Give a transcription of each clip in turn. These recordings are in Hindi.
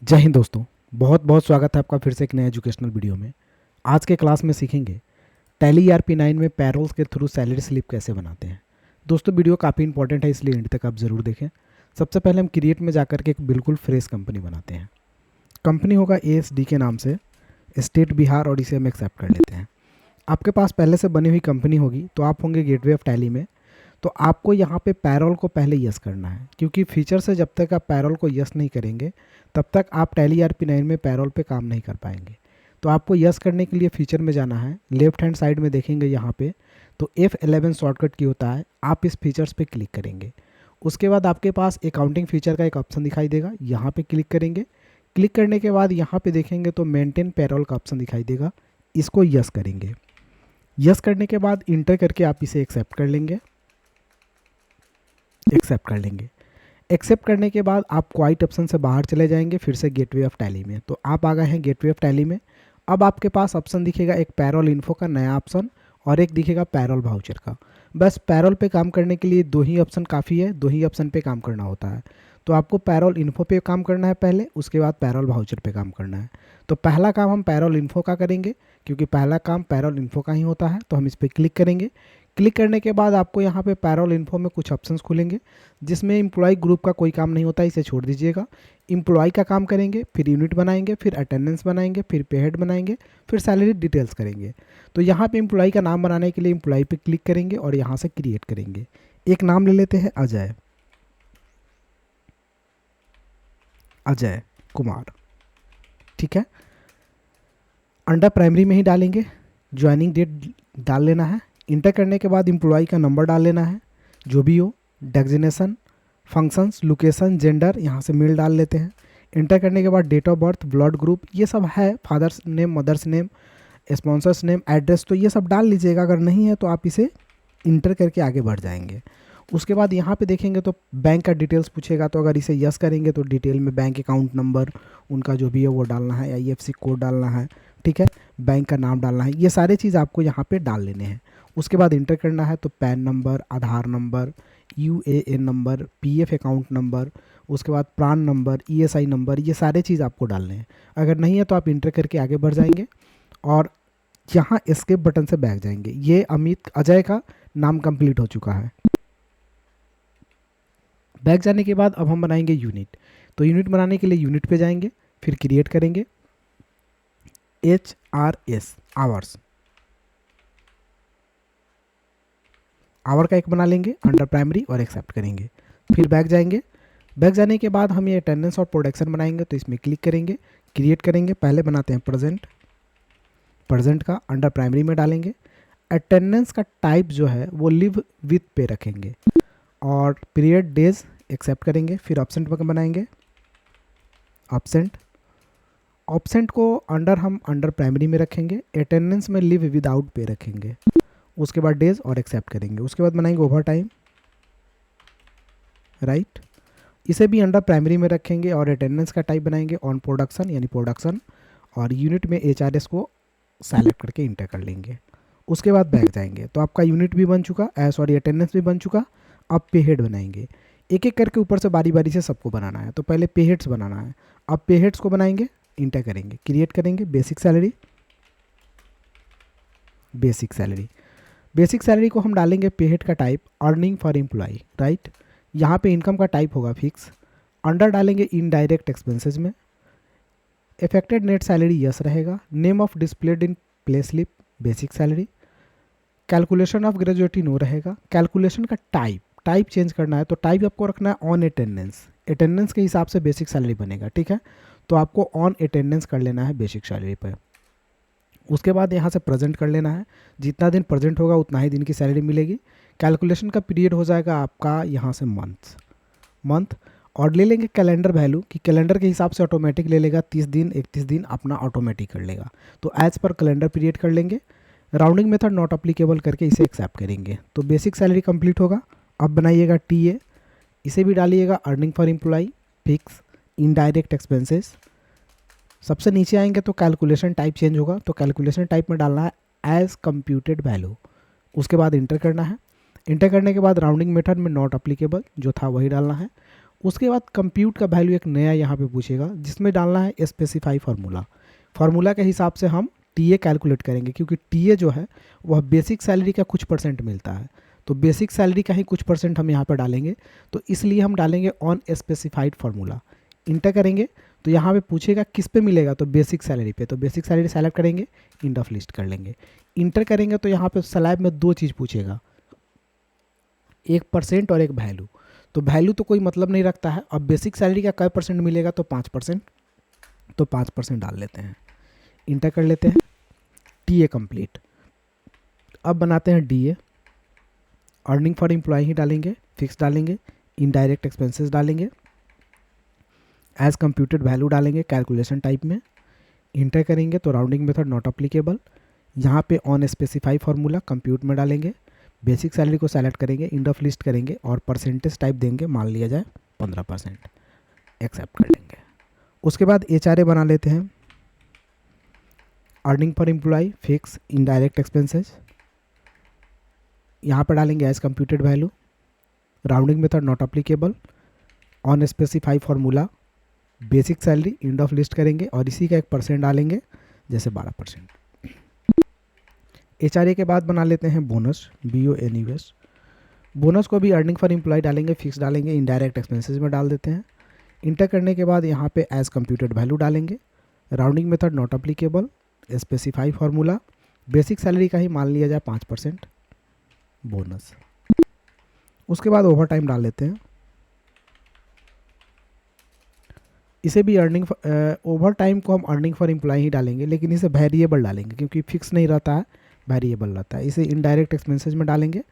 जय हिंद दोस्तों। बहुत बहुत स्वागत है आपका फिर से एक नए एजुकेशनल वीडियो में। आज के क्लास में सीखेंगे टैली ERP9 में पैरोल्स के थ्रू सैलरी स्लिप कैसे बनाते हैं। दोस्तों वीडियो काफ़ी इंपॉर्टेंट है, इसलिए एंड तक आप ज़रूर देखें। सबसे पहले हम क्रिएट में जाकर के एक बिल्कुल फ्रेश कंपनी बनाते हैं। कंपनी होगा ASD के नाम से, स्टेट बिहार, और इसे हम एक्सेप्ट कर लेते हैं। आपके पास पहले से बनी हुई कंपनी होगी तो आप होंगे गेटवे ऑफ टैली में। तो आपको यहाँ पे पैरोल को पहले यस करना है, क्योंकि फीचर से जब तक आप पैरोल को यस नहीं करेंगे तब तक आप टैली ERP9 में पैरोल पे काम नहीं कर पाएंगे। तो आपको यस करने के लिए फीचर में जाना है। लेफ्ट हैंड साइड में देखेंगे यहाँ पे तो F11 शॉर्टकट की होता है, आप इस फीचर्स पे क्लिक करेंगे। उसके बाद आपके पास अकाउंटिंग फीचर का एक ऑप्शन दिखाई देगा, यहाँ पे क्लिक करेंगे। क्लिक करने के बाद यहाँ पे देखेंगे तो मेंटेन पैरोल का ऑप्शन दिखाई देगा, इसको यस करेंगे। यस करने के बाद इंटर करके आप इसे एक्सेप्ट कर लेंगे। एक्सेप्ट करने के बाद आप क्वाइट ऑप्शन से बाहर चले जाएंगे, फिर से गेटवे ऑफ टैली में। तो आप आ गए हैं गेटवे ऑफ टैली में। अब आपके पास ऑप्शन दिखेगा, एक पैरोल इन्फो का नया ऑप्शन और एक दिखेगा पैरोल वाउचर का। बस पैरोल पे काम करने के लिए दो ही ऑप्शन काफ़ी है, दो ही ऑप्शन पे काम करना होता है। तो आपको पैरोल इन्फो पे काम करना है पहले, उसके बाद पैरोल वाउचर पे काम करना है। तो पहला काम हम पैरोल इन्फो का करेंगे, क्योंकि पहला काम पैरोल इन्फो का ही होता है। तो हम इस पर क्लिक करेंगे। क्लिक करने के बाद आपको यहाँ पे पैरोल इन्फो में कुछ ऑप्शंस खुलेंगे, जिसमें एम्प्लॉय ग्रुप का कोई काम नहीं होता, इसे छोड़ दीजिएगा। एम्प्लॉय का काम करेंगे, फिर यूनिट बनाएंगे, फिर अटेंडेंस बनाएंगे, फिर पे हेड बनाएंगे, फिर सैलरी डिटेल्स करेंगे। तो यहाँ पे एम्प्लॉय का नाम बनाने के लिए एम्प्लॉय पे क्लिक करेंगे और यहाँ से क्रिएट करेंगे। एक नाम ले लेते हैं अजय कुमार, ठीक है। अंडर प्राइमरी में ही डालेंगे, ज्वाइनिंग डेट डाल लेना है। इंटर करने के बाद एम्प्लॉय का नंबर डाल लेना है, जो भी हो। डेजिग्नेशन, फंक्शंस, लोकेशन, जेंडर, यहाँ से मेल डाल लेते हैं। इंटर करने के बाद date of birth, blood group, ये सब है। Father's name, mother's name, sponsor's name, address, तो ये सब डाल लीजिएगा। अगर नहीं है तो आप इसे इंटर करके आगे बढ़ जाएंगे। उसके बाद यहाँ पे देखेंगे तो बैंक का डिटेल्स पूछेगा, तो अगर इसे यस करेंगे तो डिटेल में बैंक अकाउंट नंबर उनका जो भी है वो डालना है, IFSC कोड डालना है, ठीक है। बैंक का नाम डालना है, ये सारे चीज़ आपको यहाँ पे डाल लेने हैं। उसके बाद इंटर करना है तो PAN number, Aadhaar number, UAN number, PF account number, उसके बाद प्रान नंबर, ESI नंबर, ये सारे चीज़ आपको डालने हैं। अगर नहीं है तो आप इंटर करके आगे बढ़ जाएंगे और यहाँ एस्केप बटन से बैक जाएंगे। ये अजय का नाम कंप्लीट हो चुका है। बैक जाने के बाद अब हम बनाएंगे यूनिट। तो यूनिट बनाने के लिए यूनिट पे जाएंगे, फिर क्रिएट करेंगे HRS आवर्स, आवर का एक बना लेंगे अंडर प्राइमरी और एक्सेप्ट करेंगे। फिर बैक जाएंगे। बैक जाने के बाद हम ये अटेंडेंस और प्रोडक्शन बनाएंगे, तो इसमें क्लिक करेंगे, क्रिएट करेंगे। पहले बनाते हैं प्रेजेंट का अंडर प्राइमरी में डालेंगे। अटेंडेंस का टाइप जो है वो लिव विथ पे रखेंगे और पीरियड डेज एक्सेप्ट करेंगे। फिर ऑब्सेंट बनाएंगे, ऑब्सेंट को हम अंडर प्राइमरी में रखेंगे। अटेंडेंस में लिव विदाउट पे रखेंगे। उसके बाद डेज और एक्सेप्ट करेंगे। उसके बाद बनाएंगे ओवर टाइम, राइट, इसे भी अंडर प्राइमरी में रखेंगे और अटेंडेंस का टाइप बनाएंगे ऑन प्रोडक्शन, यानी प्रोडक्शन, और यूनिट में HRS को सेलेक्ट करके इंटर कर लेंगे। उसके बाद बैक जाएंगे। तो आपका यूनिट भी बन चुका, अटेंडेंस भी बन चुका। अब पे हेड बनाएंगे, एक एक करके ऊपर से बारी बारी से सबको बनाना है। तो पहले पे हेड्स बनाना है। अब पे हेड्स को बनाएंगे, इंटर करेंगे, क्रिएट करेंगे। बेसिक सैलरी को हम डालेंगे। पे हेड का type earning for employ, right. यहाँ पे इनकम का टाइप होगा फिक्स। अंडर डालेंगे इनडायरेक्ट एक्सपेंसेस में। इफेक्टेड नेट सैलरी यस रहेगा। Name of displayed in play slip basic salary. Calculation of gratuity no रहेगा। कैलकुलेशन का टाइप चेंज करना है, तो टाइप आपको रखना है ऑन अटेंडेंस के हिसाब से बेसिक सैलरी बनेगा, ठीक है। तो आपको ऑन अटेंडेंस कर लेना है बेसिक सैलरी पर। उसके बाद यहाँ से प्रेजेंट कर लेना है, जितना दिन प्रेजेंट होगा उतना ही दिन की सैलरी मिलेगी। कैलकुलेशन का पीरियड हो जाएगा आपका यहाँ से मंथ, और ले लेंगे कैलेंडर वैल्यू, कि कैलेंडर के हिसाब से ऑटोमेटिक ले लेगा। 30 दिन 31 दिन अपना ऑटोमेटिक कर लेगा। तो एज पर कैलेंडर पीरियड कर लेंगे। राउंडिंग मेथड नॉट अप्लीकेबल करके इसे एक्सेप्ट करेंगे। तो बेसिक सैलरी कंप्लीट होगा। अब बनाइएगा TA, इसे भी डालिएगा earning for employ, fix, indirect expenses. सबसे नीचे आएंगे तो कैलकुलेशन टाइप चेंज होगा, तो कैलकुलेशन टाइप में डालना है एज कंप्यूटेड वैल्यू। उसके बाद इंटर करना है। इंटर करने के बाद राउंडिंग मेथड में नॉट अप्लीकेबल जो था वही डालना है। उसके बाद कंप्यूट का वैल्यू एक नया यहाँ पे पूछेगा, जिसमें डालना है स्पेसिफाई फार्मूला। फार्मूला के हिसाब से हम टीए कैलकुलेट करेंगे, क्योंकि टीए जो है वह बेसिक सैलरी का कुछ परसेंट मिलता है, तो बेसिक सैलरी का ही कुछ परसेंट हम यहाँ पर डालेंगे, तो इसलिए हम डालेंगे ऑन स्पेसिफाइड फार्मूला। इंटर करेंगे तो यहाँ पे पूछेगा किस पे मिलेगा, तो बेसिक सैलरी पे, तो बेसिक सैलरी सेलेक्ट करेंगे, इंड ऑफ लिस्ट कर लेंगे। इंटर करेंगे तो यहाँ पे स्लैब में दो चीज़ पूछेगा, एक परसेंट और एक वैल्यू। तो वैल्यू तो कोई मतलब नहीं रखता है। अब बेसिक सैलरी का क्या परसेंट मिलेगा, तो 5%, तो 5% डाल लेते हैं, इंटर कर लेते हैं। TA complete. अब बनाते हैं डीए। अर्निंग फॉर एम्प्लॉय ही डालेंगे, फिक्स डालेंगे, इनडायरेक्ट एक्सपेंसेस डालेंगे, एज कंप्यूटेड वैल्यू डालेंगे कैलकुलेशन टाइप में। इंटर करेंगे तो राउंडिंग मेथड नॉट अप्लीकेबल। यहाँ पे ऑन स्पेसिफाई फार्मूला कंप्यूट में डालेंगे, बेसिक सैलरी को सेलेक्ट करेंगे, इंड ऑफ लिस्ट करेंगे और परसेंटेज टाइप देंगे, मान लिया जाए 15%, एक्सेप्ट कर लेंगे। उसके बाद एचआरए बना लेते हैं। Earning for employ, fix, indirect expenses, यहाँ पर डालेंगे as computed value, rounding method not applicable, on specify formula, basic salary, end of list करेंगे और इसी का 1% डालेंगे, जैसे 12%। एचआरए के बाद बना लेते हैं बोनस, BONUS। बोनस को भी अर्निंग फॉर एम्प्लॉय डालेंगे, फिक्स डालेंगे, इनडायरेक्ट एक्सपेंसेस में डाल देते हैं। इंटर करने के बाद यहाँ पे एज कंप्यूटेड वैल्यू डालेंगे, rounding method not applicable, specify formula, basic salary का ही मान लिया जाए 5% बोनस। उसके बाद ओवर टाइम डाल लेते हैं। इसे भी अर्निंग ओवर टाइम को हम अर्निंग फॉर एम्प्लॉय ही डालेंगे, लेकिन इसे वेरिएबल डालेंगे क्योंकि फिक्स नहीं रहता है, वेरिएबल रहता है। इसे इनडायरेक्ट एक्सपेंसेस में डालेंगे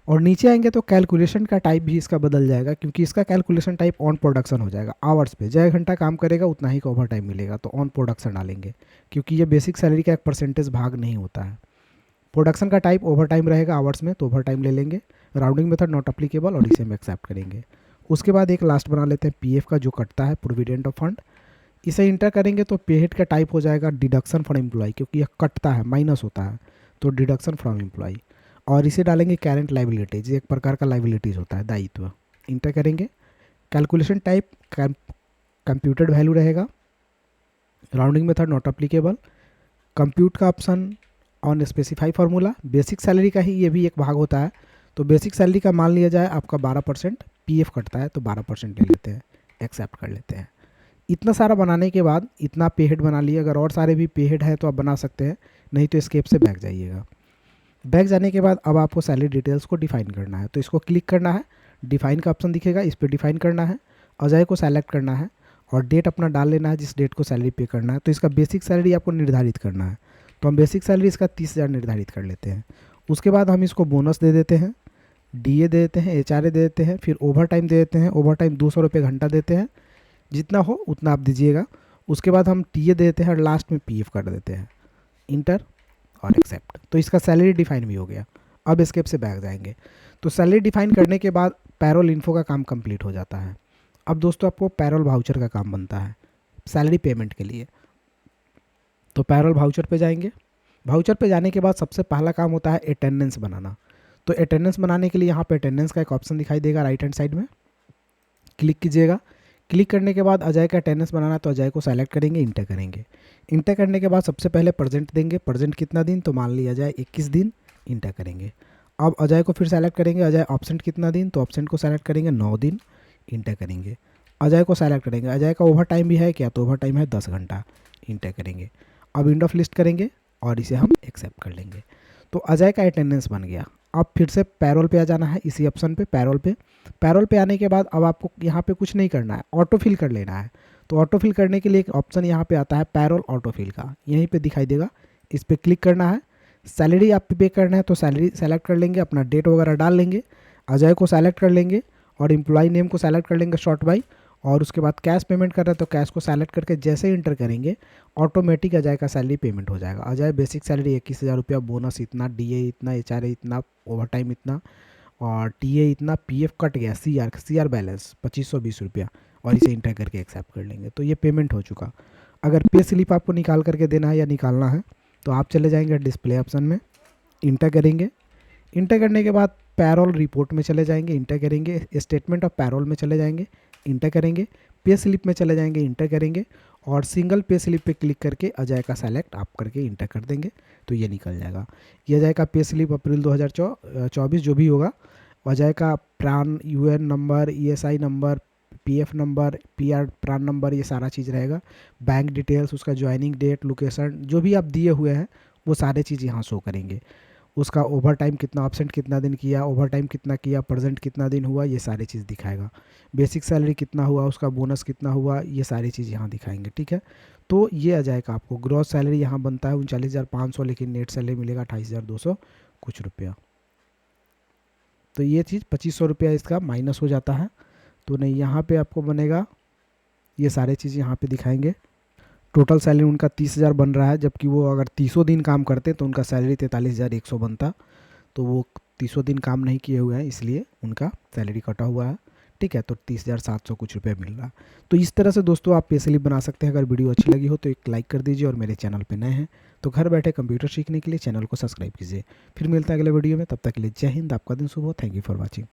और नीचे आएंगे तो कैलकुलेशन का टाइप भी इसका बदल जाएगा, क्योंकि इसका कैलकुलेशन टाइप ऑन प्रोडक्शन हो जाएगा। आवर्स पे जय घंटा काम करेगा उतना ही का ओवर टाइम मिलेगा, तो ऑन प्रोडक्शन डालेंगे, क्योंकि ये बेसिक सैलरी का 1% भाग नहीं होता है। प्रोडक्शन का टाइप ओवर टाइम रहेगा आवर्स में, तो ओवर टाइम ले लेंगे, राउंडिंग मेथड नॉट अप्लीकेबल और इसे हम एक्सेप्ट करेंगे। उसके बाद एक लास्ट बना लेते हैं पीएफ का, जो कटता है प्रोविडेंट ऑफ फंड। इसे इंटर करेंगे तो पेहेड का टाइप हो जाएगा डिडक्शन फ्रॉम एम्प्लॉय, क्योंकि यह कटता है, माइनस होता है, तो डिडक्शन फ्रॉम एम्प्लॉय। और इसे डालेंगे करेंट लाइबिलिटीज, एक प्रकार का लाइबिलिटीज होता है, दायित्व। इंटर करेंगे, कैलकुलेशन टाइप कंप्यूटेड वैल्यू रहेगा, rounding method not applicable, compute का option on specify formula, basic salary का ही ये भी एक भाग होता है, तो बेसिक सैलरी का मान लिया जाए आपका 12%, पीएफ कटता है तो 12% ले लेते हैं, एक्सेप्ट कर लेते हैं। इतना सारा बनाने के बाद इतना पेहेड बना लिया। अगर और सारे भी पेहेड है तो आप बना सकते हैं, नहीं तो एस्केप से बैक जाइएगा। बैक जाने के बाद अब आपको सैलरी डिटेल्स को डिफाइन करना है, तो इसको क्लिक करना है, डिफाइन का ऑप्शन दिखेगा, इस पर डिफाइन करना है, अजय को सेलेक्ट करना है और डेट अपना डाल लेना है, जिस डेट को सैलरी पे करना है। तो इसका बेसिक सैलरी आपको निर्धारित करना है, तो हम बेसिक सैलरी इसका 30,000 निर्धारित कर लेते हैं। उसके बाद हम इसको बोनस दे देते हैं, डीए दे देते हैं, एचआरए दे देते हैं, फिर ओवर टाइम दे देते हैं। ओवर टाइम 200 रुपये घंटा देते हैं, जितना हो उतना आप दीजिएगा। उसके बाद हम टीए दे देते हैं और लास्ट में पीएफ कर देते हैं, इंटर और एक्सेप्ट। तो इसका सैलरी डिफाइन भी हो गया। अब एस्केप से बैक जाएंगे, तो सैलरी डिफाइन करने के बाद पैरोल इन्फो का काम कंप्लीट हो जाता है। अब दोस्तों आपको पैरोल वाउचर का काम बनता है सैलरी पेमेंट के लिए, तो पैरोल वाउचर पे जाएंगे। वाउचर पे जाने के बाद सबसे पहला काम होता है अटेंडेंस बनाना। तो अटेंडेंस बनाने के लिए यहाँ पे अटेंडेंस का एक ऑप्शन दिखाई देगा राइट हैंड साइड में, क्लिक कीजिएगा। क्लिक करने के बाद अजय का अटेंडेंस बनाना, तो अजय को सेलेक्ट करेंगे, इंटर करेंगे। इंटर करने के बाद सबसे पहले प्रेजेंट देंगे, प्रेजेंट कितना दिन, तो मान लिया जाए 21 दिन, इंटर करेंगे। अब अजय को फिर सेलेक्ट करेंगे, अजय ऑब्सेंट कितना दिन, तो ऑब्सेंट को सेलेक्ट करेंगे 9 दिन, इंटर करेंगे। अजय को सेलेक्ट करेंगे, अजय का ओवर टाइम भी है क्या, तो ओवर टाइम है 10 घंटा, इंटर करेंगे। अब इंड ऑफ लिस्ट करेंगे और इसे हम एक्सेप्ट कर लेंगे। तो अजय का अटेंडेंस बन गया। अब फिर से पैरोल पे आ जाना है, इसी ऑप्शन पे पैरोल पे आने के बाद अब आपको यहाँ पे कुछ नहीं करना है, ऑटो फिल कर लेना है। तो ऑटो फिल करने के लिए एक ऑप्शन यहाँ पे आता है पैरोल ऑटो फिल का, यहीं पे दिखाई देगा, इस पर क्लिक करना है। सैलरी आप पे करना है तो सैलरी सेलेक्ट कर लेंगे, अपना डेट वगैरह डाल लेंगे, अजय को सेलेक्ट कर लेंगे और एम्प्लॉय नेम को सेलेक्ट कर लेंगे शॉर्ट बाई, और उसके बाद कैश पेमेंट कर रहे हैं तो कैश को सेलेक्ट करके जैसे इंटर करेंगे ऑटोमेटिक अजय का सैलरी पेमेंट हो जाएगा। अजय बेसिक सैलरी 21,000 रुपया, बोनस इतना, डीए इतना, एचआरए इतना, ओवर टाइम इतना और टीए इतना, पीएफ कट गया, सीआर बैलेंस 2520 रुपया, और इसे इंटर करके एक्सेप्ट कर लेंगे। तो ये पेमेंट हो चुका। अगर पे स्लिप आपको निकाल करके देना है या निकालना है तो आप चले जाएंगे डिस्प्ले ऑप्शन में, इंटर करेंगे। इंटर करने के बाद पैरोल रिपोर्ट में चले जाएंगे, इंटर करेंगे, स्टेटमेंट ऑफ पैरोल में चले जाएंगे, इंटर करेंगे, पे स्लिप में चले जाएंगे, इंटर करेंगे, और सिंगल पे स्लिप पे क्लिक करके अजय का सेलेक्ट आप करके इंटर कर देंगे तो ये निकल जाएगा। ये अजय का पे स्लिप अप्रैल 2024 जो भी होगा, अजय का प्रान UN number, ESI number, PF number, PR PRAN number, ये सारा चीज़ रहेगा। बैंक डिटेल्स, उसका ज्वाइनिंग डेट, लोकेशन, जो भी आप दिए हुए हैं वो सारे चीज़ यहाँ शो करेंगे। उसका ओवर टाइम कितना, एब्सेंट कितना दिन किया, ओवर टाइम कितना किया, प्रेजेंट कितना दिन हुआ, ये सारी चीज़ दिखाएगा। बेसिक सैलरी कितना हुआ, उसका बोनस कितना हुआ, ये सारी चीज़ यहाँ दिखाएंगे। ठीक है, तो ये आ जाएगा आपको। ग्रॉस सैलरी यहाँ बनता है 39,500, लेकिन नेट सैलरी मिलेगा 28,200 कुछ रुपया। तो ये चीज़ 2,500 रुपया इसका माइनस हो जाता है। तो नहीं, यहाँ पे आपको बनेगा, ये सारे चीज़ यहाँ पे दिखाएंगे। टोटल सैलरी उनका 30,000 बन रहा है, जबकि वो अगर 30 दिन काम करते तो उनका सैलरी 43,100 बनता। तो वो 30 दिन काम नहीं किए हुए हैं, इसलिए उनका सैलरी कटा हुआ है। ठीक है, तो 30,700 कुछ रुपये मिल रहा है। तो इस तरह से दोस्तों आप पे स्लिप बना सकते हैं। अगर वीडियो अच्छी लगी हो तो एक लाइक कर दीजिए, और मेरे चैनल पे नए हैं तो घर बैठे कंप्यूटर सीखने के लिए चैनल को सब्सक्राइब कीजिए। फिर मिलता है अगले वीडियो में, तब तक के लिए जय हिंद, आपका दिन शुभ हो। Thank you for watching.